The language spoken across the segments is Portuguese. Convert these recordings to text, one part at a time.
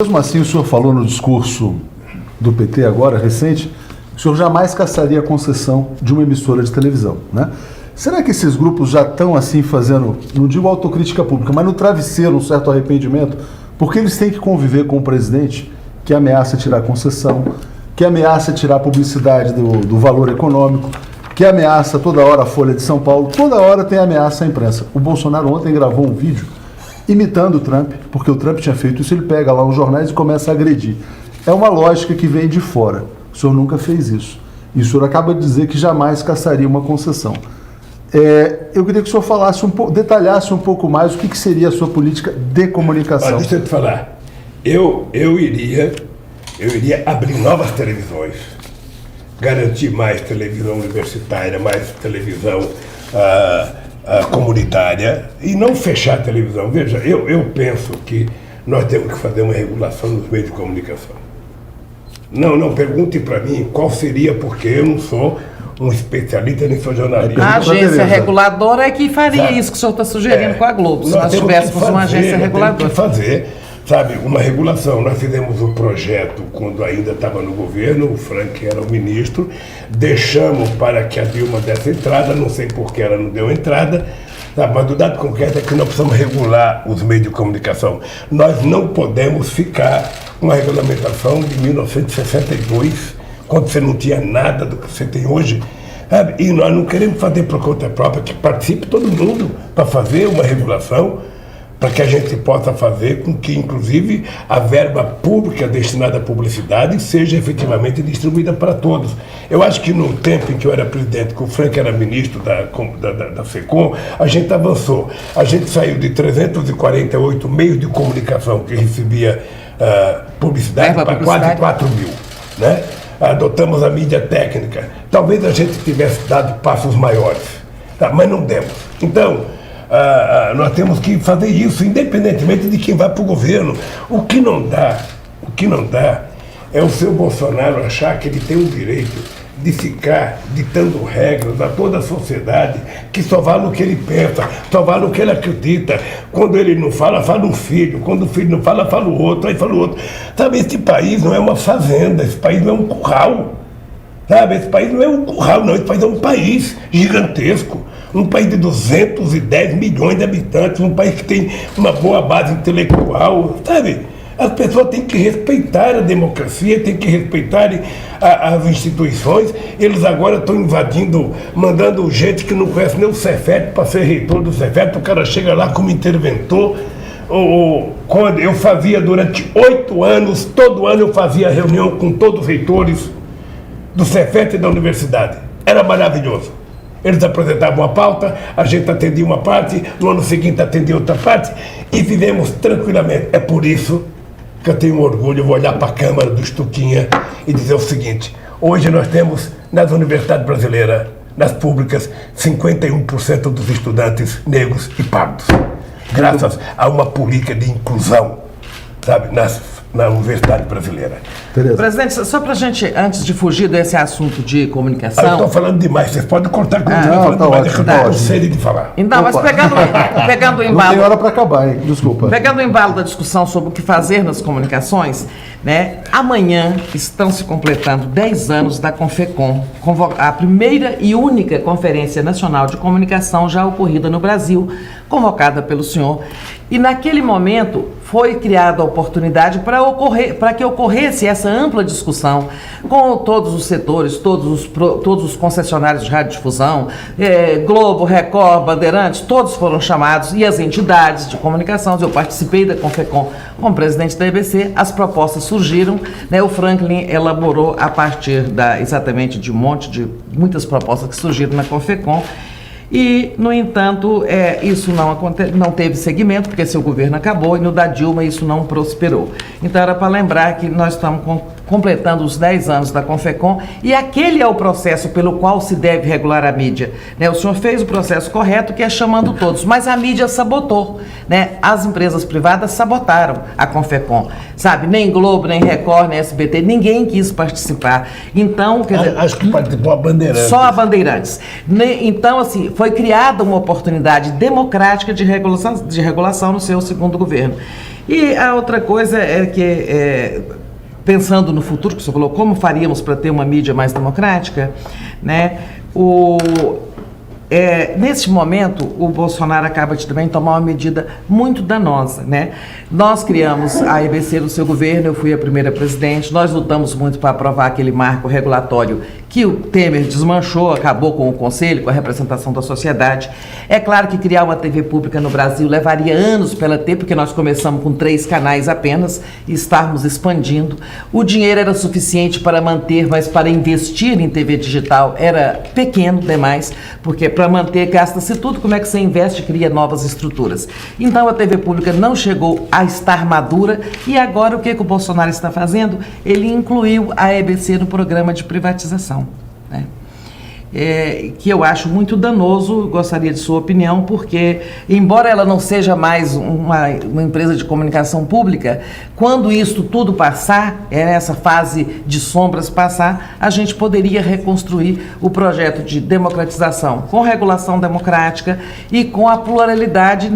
Mesmo assim, o senhor falou no discurso do PT agora, recente, que o senhor jamais caçaria a concessão de uma emissora de televisão, né? Será que esses grupos já estão assim fazendo, não digo autocrítica pública, mas no travesseiro um certo arrependimento? Porque eles têm que conviver com o presidente que ameaça tirar a concessão, que ameaça tirar a publicidade do valor econômico, que ameaça toda hora a Folha de São Paulo, toda hora tem ameaça à imprensa. O Bolsonaro ontem gravou um vídeo imitando o Trump, porque o Trump tinha feito isso, ele pega lá os jornais e começa a agredir. É uma lógica que vem de fora. O senhor nunca fez isso. E o senhor acaba de dizer que jamais caçaria uma concessão. Eu queria que o senhor falasse detalhasse um pouco mais o que seria a sua política de comunicação. Deixa eu te falar. Eu iria abrir novas televisões, garantir mais televisão universitária, mais televisão comunitária e não fechar a televisão. Veja, eu penso que nós temos que fazer uma regulação nos meios de comunicação. Não pergunte para mim qual seria, porque eu não sou um especialista, nem sou jornalista. A agência reguladora é que faria isso que o senhor está sugerindo com a Globo, se nós tivéssemos uma agência reguladora. Temos que fazer, sabe, uma regulação. Nós fizemos um projeto quando ainda estava no governo, o Frank era o ministro, deixamos para que a Dilma desse entrada, não sei por que ela não deu entrada, sabe, mas o dado concreto é que nós precisamos regular os meios de comunicação. Nós não podemos ficar com a regulamentação de 1962, quando você não tinha nada do que você tem hoje, sabe? E nós não queremos fazer por conta própria, que participe todo mundo para fazer uma regulação, para que a gente possa fazer com que, inclusive, a verba pública destinada à publicidade seja efetivamente distribuída para todos. Eu acho que no tempo em que eu era presidente, que o Frank era ministro da FECOM, a gente avançou. A gente saiu de 348 meios de comunicação que recebia publicidade para quase 4 mil, né? Adotamos a mídia técnica. Talvez a gente tivesse dado passos maiores, tá? Mas não demos. Então, nós temos que fazer isso, independentemente de quem vai para o governo. O que não dá é o seu Bolsonaro achar que ele tem o direito de ficar ditando regras a toda a sociedade, que só vale o que ele pensa, só vale o que ele acredita. Quando ele não fala, fala um filho. Quando o filho não fala, fala o outro, aí fala o outro. Sabe, esse país não é uma fazenda, esse país não é um curral. Sabe, esse país não é um curral, não. Esse país é um país gigantesco. Um país de 210 milhões de habitantes, um país que tem uma boa base intelectual, sabe? As pessoas têm que respeitar a democracia, têm que respeitar as instituições. Eles agora estão invadindo, mandando gente que não conhece nem o Cefet para ser reitor do Cefet. O cara chega lá como interventor. Quando eu fazia durante 8 anos, todo ano eu fazia reunião com todos os reitores do Cefet e da universidade. Era maravilhoso. Eles apresentavam a pauta, a gente atendia uma parte, no ano seguinte atendia outra parte e vivemos tranquilamente. É por isso que eu tenho orgulho, eu vou olhar para a Câmara do Stuquinha e dizer o seguinte: hoje nós temos nas universidades brasileiras, nas públicas, 51% dos estudantes negros e pardos, graças a uma política de inclusão, sabe, na universidade brasileira. Tereza. Presidente, só para a gente, antes de fugir desse assunto de comunicação... Eu estou falando demais, vocês podem cortar quando eu estou falando demais, é que eu estou com sede de falar. Então, mas pegando o embalo... Não tem hora para acabar, hein? Desculpa. Pegando o embalo da discussão sobre o que fazer nas comunicações, né? Amanhã estão se completando 10 anos da Confecom, a primeira e única Conferência Nacional de Comunicação já ocorrida no Brasil, convocada pelo senhor. E naquele momento foi criada a oportunidade para que ocorresse essa ampla discussão com todos os setores, todos os concessionários de radiodifusão, Globo, Record, Bandeirantes, todos foram chamados, e as entidades de comunicação. Eu participei da Confecom como presidente da EBC, as propostas surgiram, né? O Franklin elaborou a partir exatamente de muitas propostas que surgiram na Confecom. E, no entanto, isso não teve seguimento, porque seu governo acabou, e no da Dilma isso não prosperou. Então era para lembrar que nós estamos completando os 10 anos da Confecom, e aquele é o processo pelo qual se deve regular a mídia, né? O senhor fez o processo correto, que é chamando todos, mas a mídia sabotou, né? As empresas privadas sabotaram a Confecom, sabe? Nem Globo, nem Record, nem SBT, ninguém quis participar. Então, quer dizer, acho que participou a Bandeirantes. Só a Bandeirantes. Então, assim, foi criada uma oportunidade democrática de regulação no seu segundo governo. E a outra coisa é que, pensando no futuro, que você falou, como faríamos para ter uma mídia mais democrática, né? Neste momento, o Bolsonaro acaba de também tomar uma medida muito danosa, né? Nós criamos a EBC no seu governo, eu fui a primeira presidente, nós lutamos muito para aprovar aquele marco regulatório que o Temer desmanchou, acabou com o Conselho, com a representação da sociedade. É claro que criar uma TV pública no Brasil levaria anos para ela ter, porque nós começamos com 3 canais apenas e estávamos expandindo. O dinheiro era suficiente para manter, mas para investir em TV digital era pequeno demais, porque para manter gasta-se tudo, como é que você investe e cria novas estruturas? Então a TV pública não chegou a estar madura e agora o que o Bolsonaro está fazendo? Ele incluiu a EBC no programa de privatização, né? Que eu acho muito danoso, gostaria de sua opinião, porque, embora ela não seja mais uma empresa de comunicação pública, quando isso tudo passar, essa fase de sombras passar, a gente poderia reconstruir o projeto de democratização com regulação democrática e com a pluralidade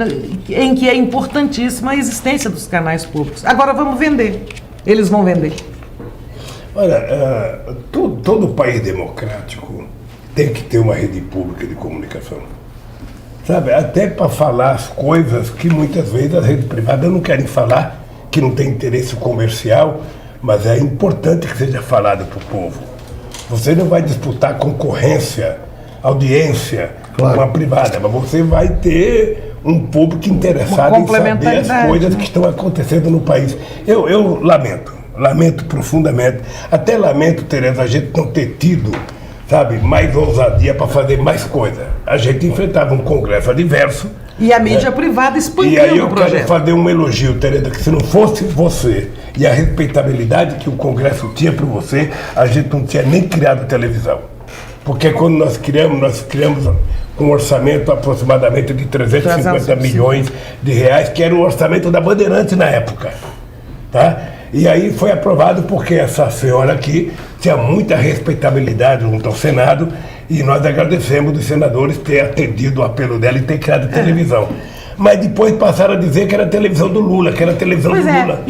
em que é importantíssima a existência dos canais públicos. Agora vamos vender, eles vão vender. Olha, todo país democrático tem que ter uma rede pública de comunicação. Sabe, até para falar as coisas que muitas vezes as redes privadas não querem falar, que não tem interesse comercial, mas é importante que seja falado para o povo. Você não vai disputar concorrência, audiência, claro, com a privada, mas você vai ter um público interessado em saber as coisas que estão acontecendo no país. Eu lamento profundamente, até lamento, Tereza, a gente não ter tido, sabe, mais ousadia para fazer mais coisa. A gente enfrentava um congresso adverso. E a mídia privada expandiu o projeto. E aí eu quero fazer um elogio, Tereza, que se não fosse você e a respeitabilidade que o congresso tinha por você, a gente não tinha nem criado televisão. Porque quando nós criamos com um orçamento aproximadamente de 350 milhões de reais, que era o orçamento da Bandeirantes na época, tá? E aí foi aprovado porque essa senhora aqui tinha muita respeitabilidade junto ao Senado e nós agradecemos os senadores ter atendido o apelo dela e ter criado televisão. Mas depois passaram a dizer que era a televisão do Lula, que era a televisão do Lula.